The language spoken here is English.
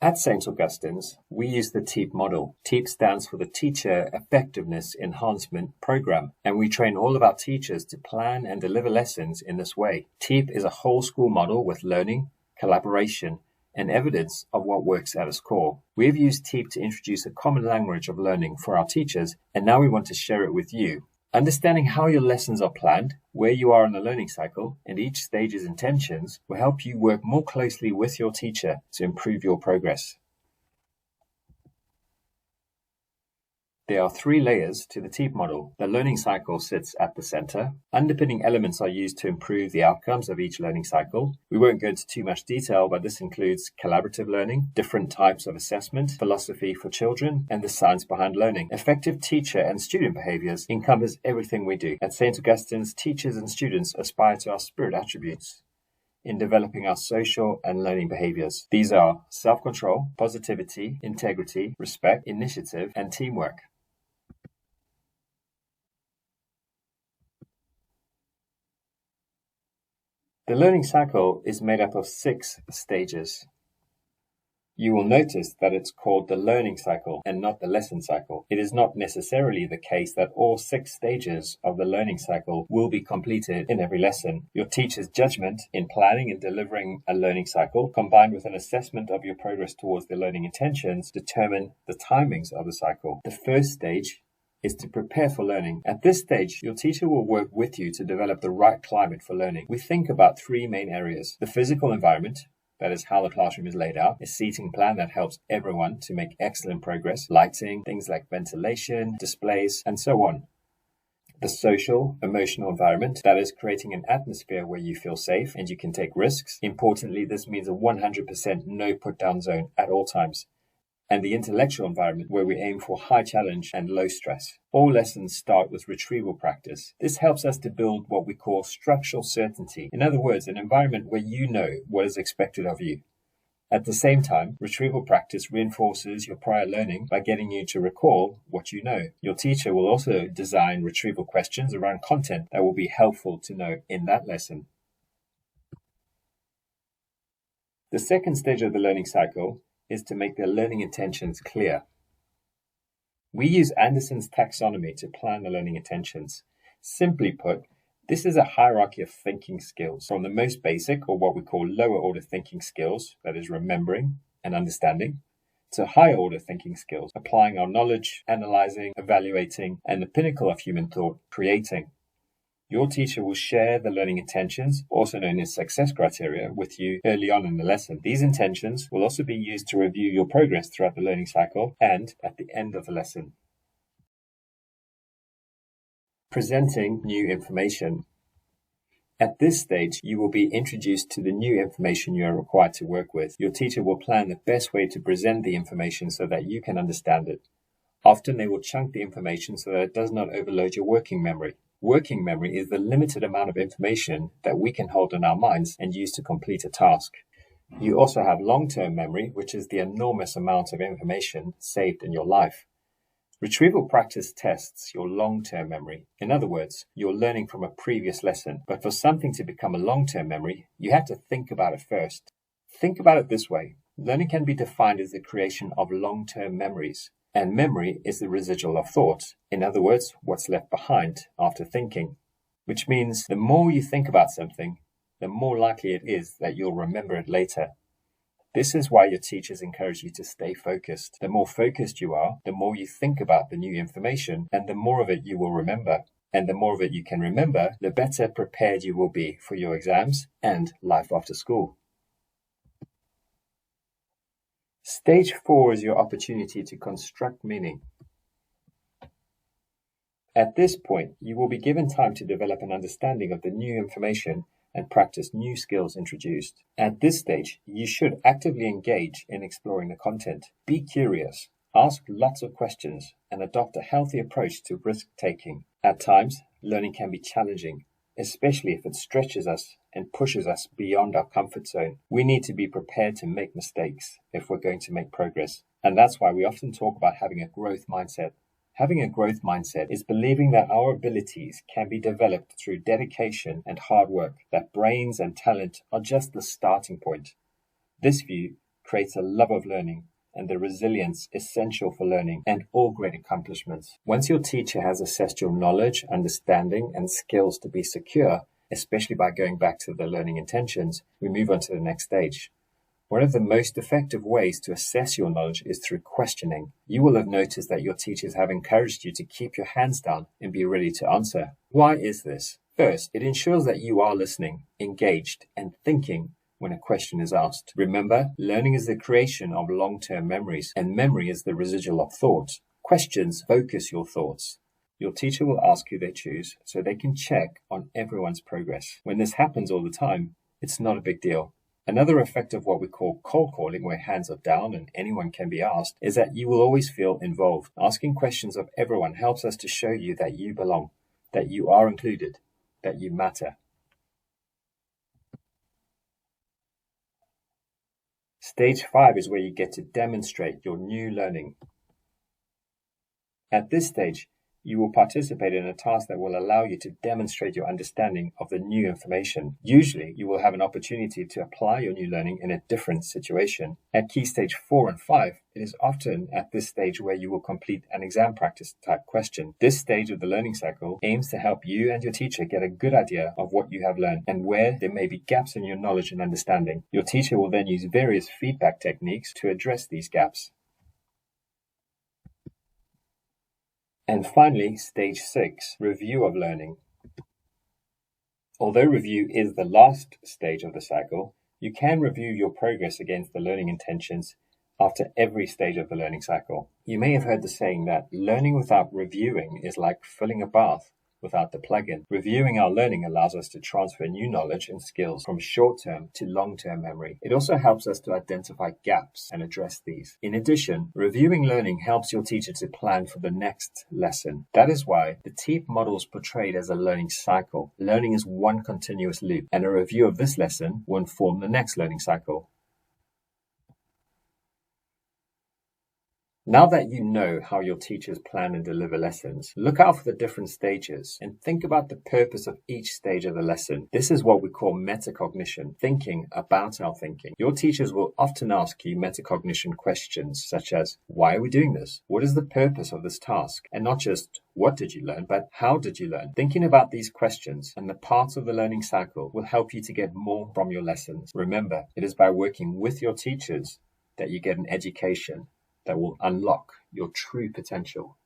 At St Augustine's, we use the TEEP model. TEEP stands for the Teacher Effectiveness Enhancement Program, and we train all of our teachers to plan and deliver lessons in this way. TEEP is a whole school model with learning, collaboration, and evidence of what works at its core. We've used TEEP to introduce a common language of learning for our teachers, and now we want to share it with you. Understanding how your lessons are planned, where you are in the learning cycle, and each stage's intentions will help you work more closely with your teacher to improve your progress. There are 3 layers to the TEEP model. The learning cycle sits at the center. Underpinning elements are used to improve the outcomes of each learning cycle. We won't go into too much detail, but this includes collaborative learning, different types of assessment, philosophy for children, and the science behind learning. Effective teacher and student behaviors encompass everything we do. At St. Augustine's, teachers and students aspire to our spirit attributes in developing our social and learning behaviors. These are self-control, positivity, integrity, respect, initiative, and teamwork. The learning cycle is made up of 6 stages. You will notice that it's called the learning cycle and not the lesson cycle. It is not necessarily the case that all 6 stages of the learning cycle will be completed in every lesson. Your teacher's judgment in planning and delivering a learning cycle, combined with an assessment of your progress towards the learning intentions, determine the timings of the cycle. The first stage is to prepare for learning. At this stage, your teacher will work with you to develop the right climate for learning. We think about 3 main areas: the physical environment, that is how the classroom is laid out, a seating plan that helps everyone to make excellent progress, lighting, things like ventilation, displays, and so on. The social, emotional environment, that is creating an atmosphere where you feel safe and you can take risks. Importantly, this means a 100% no put down zone at all times. And the intellectual environment, where we aim for high challenge and low stress. All lessons start with retrieval practice. This helps us to build what we call structural certainty. In other words, an environment where you know what is expected of you. At the same time, retrieval practice reinforces your prior learning by getting you to recall what you know. Your teacher will also design retrieval questions around content that will be helpful to know in that lesson. The second stage of the learning cycle is to make the learning intentions clear. We use Anderson's taxonomy to plan the learning intentions. Simply put, this is a hierarchy of thinking skills, from the most basic, or what we call lower order thinking skills, that is remembering and understanding, to higher order thinking skills, applying our knowledge, analyzing, evaluating, and the pinnacle of human thought, creating. Your teacher will share the learning intentions, also known as success criteria, with you early on in the lesson. These intentions will also be used to review your progress throughout the learning cycle and at the end of the lesson. Presenting new information. At this stage, you will be introduced to the new information you are required to work with. Your teacher will plan the best way to present the information so that you can understand it. Often they will chunk the information so that it does not overload your working memory. Working memory is the limited amount of information that we can hold in our minds and use to complete a task. You also have long-term memory, which is the enormous amount of information saved in your life. Retrieval practice tests your long-term memory. In other words, you're learning from a previous lesson. But for something to become a long-term memory, you have to think about it first. Think about it this way. Learning can be defined as the creation of long-term memories. And memory is the residual of thought. In other words, what's left behind after thinking. Which means the more you think about something, the more likely it is that you'll remember it later. This is why your teachers encourage you to stay focused. The more focused you are, the more you think about the new information, and the more of it you will remember. And the more of it you can remember, the better prepared you will be for your exams and life after school. Stage 4 is your opportunity to construct meaning. At this point, you will be given time to develop an understanding of the new information and practice new skills introduced. At this stage, you should actively engage in exploring the content. Be curious, ask lots of questions, and adopt a healthy approach to risk-taking. At times, learning can be challenging, especially if it stretches us and pushes us beyond our comfort zone. We need to be prepared to make mistakes if we're going to make progress. And that's why we often talk about having a growth mindset. Having a growth mindset is believing that our abilities can be developed through dedication and hard work, that brains and talent are just the starting point. This view creates a love of learning and the resilience essential for learning and all great accomplishments. Once your teacher has assessed your knowledge, understanding, and skills to be secure, especially by going back to the learning intentions, we move on to the next stage. One of the most effective ways to assess your knowledge is through questioning. You will have noticed that your teachers have encouraged you to keep your hands down and be ready to answer. Why is this? First, it ensures that you are listening, engaged, and thinking when a question is asked. Remember, learning is the creation of long-term memories, and memory is the residual of thought. Questions focus your thoughts. Your teacher will ask who they choose so they can check on everyone's progress. When this happens all the time, it's not a big deal. Another effect of what we call cold calling, where hands are down and anyone can be asked, is that you will always feel involved. Asking questions of everyone helps us to show you that you belong, that you are included, that you matter. Stage 5 is where you get to demonstrate your new learning. At this stage, you will participate in a task that will allow you to demonstrate your understanding of the new information. Usually, you will have an opportunity to apply your new learning in a different situation. At key stage 4 and 5, it is often at this stage where you will complete an exam practice type question. This stage of the learning cycle aims to help you and your teacher get a good idea of what you have learned and where there may be gaps in your knowledge and understanding. Your teacher will then use various feedback techniques to address these gaps. And finally, stage 6, review of learning. Although review is the last stage of the cycle, you can review your progress against the learning intentions after every stage of the learning cycle. You may have heard the saying that learning without reviewing is like filling a bath without the plug-in. Reviewing our learning allows us to transfer new knowledge and skills from short-term to long-term memory. It also helps us to identify gaps and address these. In addition, reviewing learning helps your teacher to plan for the next lesson. That is why the TEEP model is portrayed as a learning cycle. Learning is one continuous loop, and a review of this lesson will inform the next learning cycle. Now that you know how your teachers plan and deliver lessons, look out for the different stages and think about the purpose of each stage of the lesson. This is what we call metacognition, thinking about our thinking. Your teachers will often ask you metacognition questions such as, why are we doing this? What is the purpose of this task? And not just, what did you learn, but how did you learn? Thinking about these questions and the parts of the learning cycle will help you to get more from your lessons. Remember, it is by working with your teachers that you get an education that will unlock your true potential.